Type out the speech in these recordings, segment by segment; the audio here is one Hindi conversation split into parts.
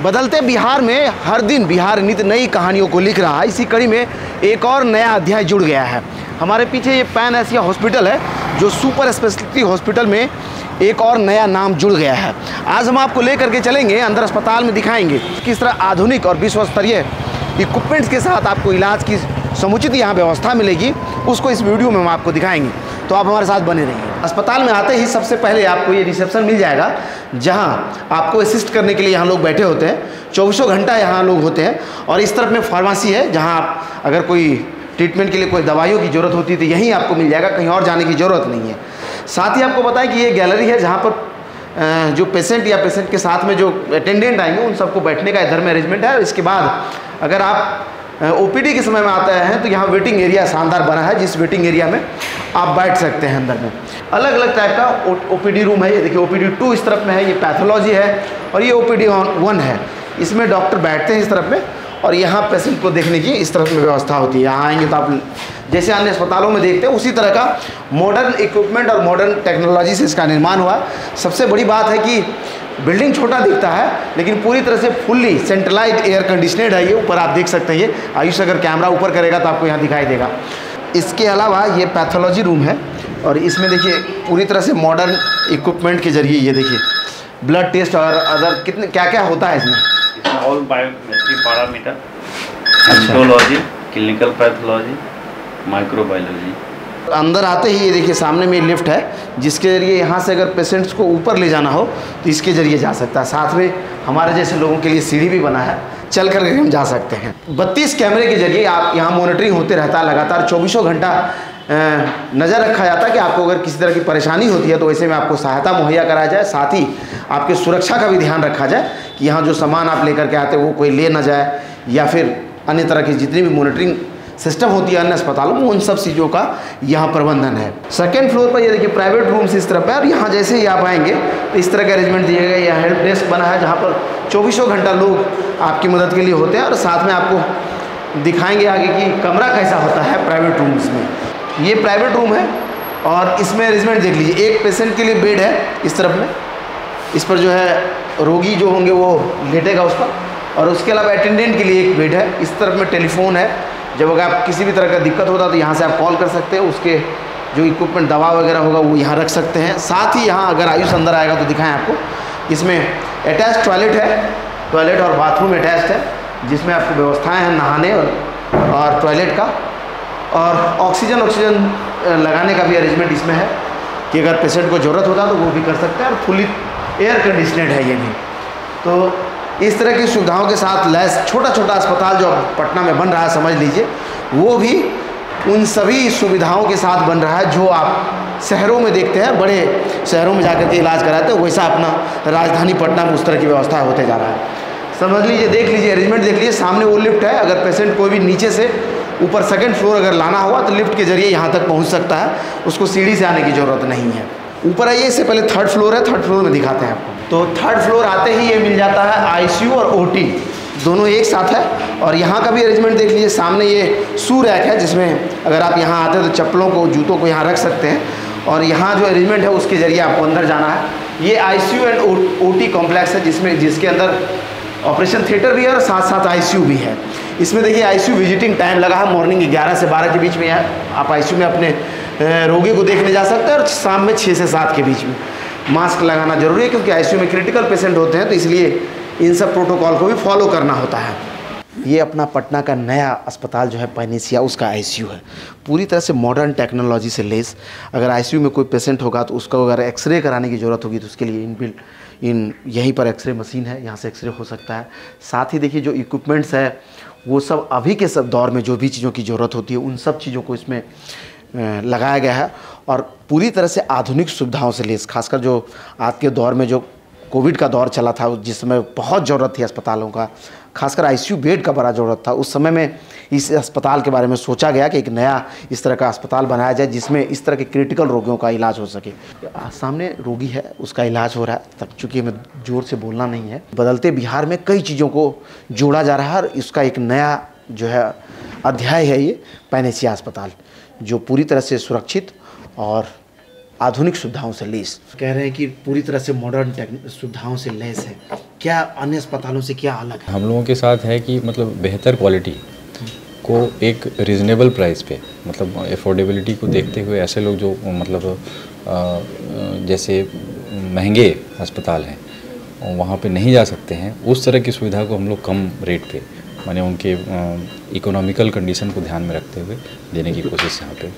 बदलते बिहार में हर दिन बिहार नित नई कहानियों को लिख रहा है। इसी कड़ी में एक और नया अध्याय जुड़ गया है। हमारे पीछे ये पैन एशिया हॉस्पिटल है, जो सुपर स्पेशलिटी हॉस्पिटल में एक और नया नाम जुड़ गया है। आज हम आपको लेकर के चलेंगे, अंदर अस्पताल में दिखाएंगे किस तरह आधुनिक और विश्व स्तरीय इक्विपमेंट्स के साथ आपको इलाज की समुचित यहाँ व्यवस्था मिलेगी। उसको इस वीडियो में हम आपको दिखाएंगे, तो आप हमारे साथ बने रहिए। अस्पताल में आते ही सबसे पहले आपको ये रिसेप्शन मिल जाएगा, जहाँ आपको असिस्ट करने के लिए यहाँ लोग बैठे होते हैं। 24 घंटा यहाँ लोग होते हैं। और इस तरफ में फार्मेसी है, जहाँ आप अगर कोई ट्रीटमेंट के लिए कोई दवाइयों की ज़रूरत होती है तो यहीं आपको मिल जाएगा, कहीं और जाने की ज़रूरत नहीं है। साथ ही आपको बताएं कि ये गैलरी है, जहाँ पर जो पेशेंट या पेशेंट के साथ में जो अटेंडेंट आएंगे उन सबको बैठने का इधर में अरेंजमेंट है। इसके बाद अगर आप ओपीडी के समय में आते हैं तो यहाँ वेटिंग एरिया शानदार बना है, जिस वेटिंग एरिया में आप बैठ सकते हैं। अंदर में अलग अलग टाइप का ओपीडी रूम है। ये देखिए ओपीडी 2 इस तरफ में है, ये पैथोलॉजी है, और ये ओपीडी 1 है। इसमें डॉक्टर बैठते हैं इस तरफ में, और यहाँ पेशेंट को देखने की इस तरफ में व्यवस्था होती है। यहाँ आएंगे तो आप जैसे अन्य अस्पतालों में देखते हैं उसी तरह का मॉडर्न इक्विपमेंट और मॉडर्न टेक्नोलॉजी से इसका निर्माण हुआ। सबसे बड़ी बात है कि बिल्डिंग छोटा दिखता है, लेकिन पूरी तरह से फुल्ली सेंट्रलाइज एयर कंडीशनर्ड है। ये ऊपर आप देख सकते हैं, ये आयुष अगर कैमरा ऊपर करेगा तो आपको यहाँ दिखाई देगा। इसके अलावा ये पैथोलॉजी रूम है, और इसमें देखिए पूरी तरह से मॉडर्न इक्विपमेंट के जरिए ये देखिए ब्लड टेस्ट और अदर कितने क्या क्या होता है इसमें। All biometric parameter, histology, clinical pathology, microbiology. अंदर आते ही ये देखिए सामने में लिफ्ट है, जिसके जरिए यहाँ से अगर पेशेंट्स को ऊपर ले जाना हो तो इसके जरिए जा सकता है। साथ में हमारे जैसे लोगों के लिए सीढ़ी भी बना है, चल कर हम जा सकते हैं। 32 कैमरे के जरिए आप यहाँ मॉनिटरिंग होते रहता है लगातार। 24 घंटा नज़र रखा जाता है कि आपको अगर किसी तरह की परेशानी होती है तो वैसे में आपको सहायता मुहैया कराया जाए। साथ ही आपकी सुरक्षा का भी ध्यान रखा जाए कि यहाँ जो सामान आप लेकर के आते हैं वो कोई ले ना जाए, या फिर अन्य तरह की जितनी भी मॉनिटरिंग सिस्टम होती है अन्य अस्पतालों में, उन सब चीज़ों का यहाँ प्रबंधन है। सेकेंड फ्लोर पर ये देखिए प्राइवेट रूम्स इस तरफ है, और यहाँ जैसे ही आप आएंगे तो इस तरह का अरेंजमेंट दिया गया। यहाँ हेल्प डेस्क बना है, जहाँ पर 24 घंटा लोग आपकी मदद के लिए होते हैं। और साथ में आपको दिखाएंगे आगे कि कमरा कैसा होता है प्राइवेट रूम्स में। ये प्राइवेट रूम है, और इसमें अरेंजमेंट देख लीजिए। एक पेशेंट के लिए बेड है इस तरफ में, इस पर जो है रोगी जो होंगे वो लेटेगा उस पर, और उसके अलावा अटेंडेंट के लिए एक बेड है। इस तरफ में टेलीफोन है, जब अगर आप किसी भी तरह का दिक्कत होता है तो यहाँ से आप कॉल कर सकते हैं। उसके जो इक्विपमेंट दवा वगैरह होगा वो यहाँ रख सकते हैं। साथ ही यहाँ अगर आयुष अंदर आएगा तो दिखाएं आपको, इसमें अटैच टॉयलेट है, टॉयलेट और बाथरूम अटैच्ड है, जिसमें आपको व्यवस्थाएं हैं नहाने और टॉयलेट का। और ऑक्सीजन लगाने का भी अरेंजमेंट इसमें है कि अगर पेशेंट को ज़रूरत होता है तो वो भी कर सकते हैं। और फुली एयर कंडीशनर्ड है ये भी। तो इस तरह की सुविधाओं के साथ लैस छोटा छोटा अस्पताल जो पटना में बन रहा है, समझ लीजिए वो भी उन सभी सुविधाओं के साथ बन रहा है जो आप शहरों में देखते हैं। बड़े शहरों में जाकर के इलाज कराते हैं, वैसा अपना राजधानी पटना में उस तरह की व्यवस्था होते जा रहा है। समझ लीजिए, देख लीजिए, अरेंजमेंट देख लीजिए। सामने वो लिफ्ट है, अगर पेशेंट कोई भी नीचे से ऊपर सेकंड फ्लोर अगर लाना हुआ तो लिफ्ट के जरिए यहाँ तक पहुँच सकता है, उसको सीढ़ी से आने की ज़रूरत नहीं है। ऊपर आइए, इससे पहले 3rd फ्लोर है, 3rd फ्लोर में दिखाते हैं आपको। तो 3rd फ्लोर आते ही ये मिल जाता है आईसीयू और ओटी दोनों एक साथ है। और यहाँ का भी अरेंजमेंट देख लीजिए। सामने ये शू रैक है, जिसमें अगर आप यहाँ आते हैं तो चप्पलों को, जूतों को यहाँ रख सकते हैं। और यहाँ जो अरेंजमेंट है उसके जरिए आपको अंदर जाना है। ये आईसीयू एंड ओटी कॉम्प्लेक्स है, जिसके अंदर ऑपरेशन थिएटर भी है और साथ साथ आईसीयू भी है। इसमें देखिए आईसीयू विजिटिंग टाइम लगा है, मॉर्निंग 11 से 12 के बीच में है। आप आईसीयू में अपने रोगी को देखने जा सकते हैं, और शाम में 6 से 7 के बीच में। मास्क लगाना जरूरी है, क्योंकि आईसीयू में क्रिटिकल पेशेंट होते हैं, तो इसलिए इन सब प्रोटोकॉल को भी फॉलो करना होता है। ये अपना पटना का नया अस्पताल जो है पैन एशिया, उसका आईसीयू है, पूरी तरह से मॉडर्न टेक्नोलॉजी से लेस। अगर आईसीयू में कोई पेशेंट होगा तो उसको अगर एक्सरे कराने की ज़रूरत होगी तो उसके लिए यहीं पर एक्सरे मशीन है, यहाँ से एक्सरे हो सकता है। साथ ही देखिए जो इक्विपमेंट्स है वो सब अभी के सब दौर में जो भी चीज़ों की ज़रूरत होती है उन सब चीज़ों को इसमें लगाया गया है, और पूरी तरह से आधुनिक सुविधाओं से लेस। खासकर जो आज के दौर में जो कोविड का दौर चला था, जिसमें बहुत ज़रूरत थी अस्पतालों का, खासकर आईसीयू बेड का बड़ा ज़रूरत था, उस समय में इस अस्पताल के बारे में सोचा गया कि एक नया इस तरह का अस्पताल बनाया जाए जिसमें इस तरह के क्रिटिकल रोगियों का इलाज हो सके। सामने रोगी है, उसका इलाज हो रहा है। तब चूँकि हमें ज़ोर से बोलना नहीं है, बदलते बिहार में कई चीज़ों को जोड़ा जा रहा है, और इसका एक नया जो है अध्याय है ये पैन एशिया अस्पताल, जो पूरी तरह से सुरक्षित और आधुनिक सुविधाओं से लैस। कह रहे हैं कि पूरी तरह से मॉडर्न सुविधाओं से लैस है। क्या अन्य अस्पतालों से क्या अलग है? हम लोगों के साथ है कि मतलब बेहतर क्वालिटी को एक रीज़नेबल प्राइस पे, मतलब अफोर्डेबिलिटी को देखते हुए ऐसे लोग जो मतलब जैसे महंगे अस्पताल हैं वहाँ पे नहीं जा सकते हैं, उस तरह की सुविधा को हम लोग कम रेट पे, माने उनके इकोनॉमिकल कंडीशन को ध्यान में रखते हुए देने की कोशिश यहाँ पे।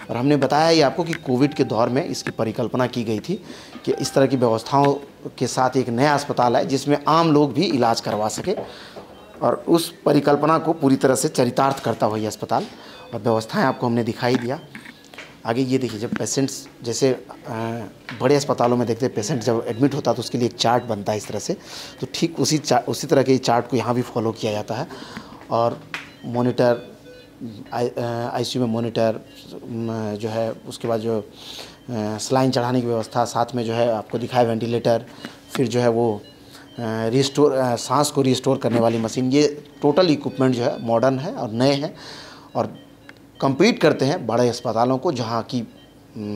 और हमने बताया ये आपको कि कोविड के दौर में इसकी परिकल्पना की गई थी कि इस तरह की व्यवस्थाओं के साथ एक नया अस्पताल है जिसमें आम लोग भी इलाज करवा सके, और उस परिकल्पना को पूरी तरह से चरितार्थ करता हुआ ये अस्पताल और व्यवस्थाएं आपको हमने दिखाई दिया। आगे ये देखिए, जब पेशेंट्स जैसे बड़े अस्पतालों में देखते हैं पेशेंट जब एडमिट होता है तो उसके लिए एक चार्ट बनता है इस तरह से, तो ठीक उसी तरह के चार्ट को यहाँ भी फॉलो किया जाता है। और मॉनिटर आईसीयू में मॉनिटर जो है, उसके बाद जो सलाइन चढ़ाने की व्यवस्था, साथ में जो है आपको दिखाया वेंटिलेटर, फिर जो है वो सांस को रिस्टोर करने वाली मशीन, ये टोटल इक्विपमेंट जो है मॉडर्न है और नए हैं और compete करते हैं बड़े अस्पतालों को, जहाँ की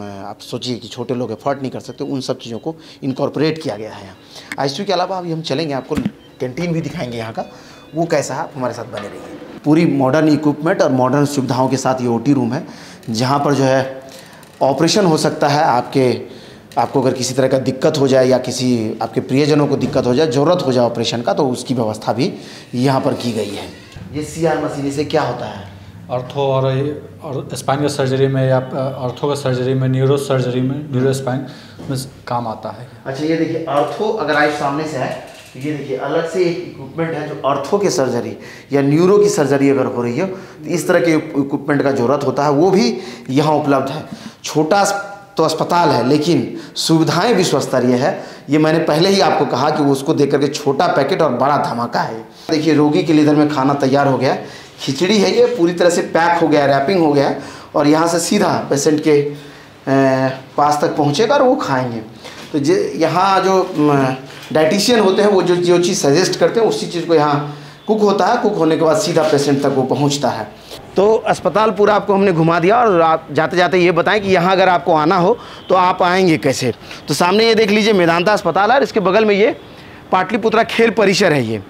आप सोचिए कि छोटे लोग एफर्ट नहीं कर सकते, उन सब चीज़ों को इनकॉर्पोरेट किया गया है यहाँ। आईसीयू के अलावा अभी हम चलेंगे, आपको कैंटीन भी दिखाएंगे यहाँ का, वो कैसा है, आप हमारे साथ बने रहिए। पूरी मॉडर्न इक्विपमेंट और मॉडर्न सुविधाओं के साथ ये ओटी रूम है, जहाँ पर जो है ऑपरेशन हो सकता है। आपको अगर किसी तरह का दिक्कत हो जाए या किसी आपके प्रियजनों को दिक्कत हो जाए, ज़रूरत हो जाए ऑपरेशन का, तो उसकी व्यवस्था भी यहाँ पर की गई है। ये CR मशीन से क्या होता है? ऑर्थो और स्पाइन का सर्जरी में या ऑर्थो का सर्जरी में, न्यूरो सर्जरी में, न्यूरो स्पाइन में काम आता है। अच्छा, ये देखिए ऑर्थो, अगर आप सामने से आए तो ये देखिए अलग से एक इक्विपमेंट है जो ऑर्थो की सर्जरी या न्यूरो की सर्जरी अगर हो रही है तो इस तरह के इक्विपमेंट का ज़रूरत होता है, वो भी यहाँ उपलब्ध है। छोटा तो अस्पताल है लेकिन सुविधाएं विश्व स्तरीय है। ये मैंने पहले ही आपको कहा कि वो उसको देख करके छोटा पैकेट और बड़ा धमाका है। देखिए रोगी के लिए इधर में खाना तैयार हो गया, खिचड़ी है, ये पूरी तरह से पैक हो गया, रैपिंग हो गया, और यहाँ से सीधा पेशेंट के पास तक पहुँचेगा और वो खाएंगे। तो यहाँ जो डाइटिशियन होते हैं वो जो चीज़ सजेस्ट करते हैं उसी चीज़ को यहाँ कुक होता है, कुक होने के बाद सीधा पेशेंट तक वो पहुँचता है। तो अस्पताल पूरा आपको हमने घुमा दिया, और आप जाते जाते ये बताएं कि यहाँ अगर आपको आना हो तो आप आएंगे कैसे। तो सामने ये देख लीजिए मेदांता अस्पताल है, और इसके बगल में ये पाटलिपुत्रा खेल परिसर है। ये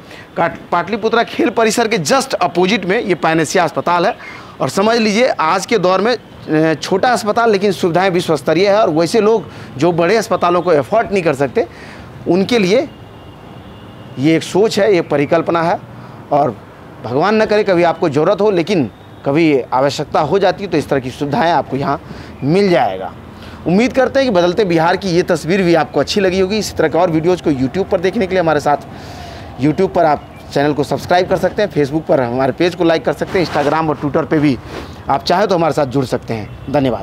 पाटलिपुत्रा खेल परिसर के जस्ट अपोजिट में ये पैनेसिया अस्पताल है। और समझ लीजिए आज के दौर में छोटा अस्पताल लेकिन सुविधाएं विश्व स्तरीय है, और वैसे लोग जो बड़े अस्पतालों को एफोर्ड नहीं कर सकते उनके लिए ये एक सोच है, ये परिकल्पना है। और भगवान न करे कभी आपको ज़रूरत हो, लेकिन कभी आवश्यकता हो जाती है तो इस तरह की सुविधाएं आपको यहाँ मिल जाएगा। उम्मीद करते हैं कि बदलते बिहार की ये तस्वीर भी आपको अच्छी लगी होगी। इसी तरह के और वीडियोज़ को यूट्यूब पर देखने के लिए हमारे साथ यूट्यूब पर आप चैनल को सब्सक्राइब कर सकते हैं, फेसबुक पर हमारे पेज को लाइक कर सकते हैं, इंस्टाग्राम और ट्विटर पे भी आप चाहें तो हमारे साथ जुड़ सकते हैं। धन्यवाद।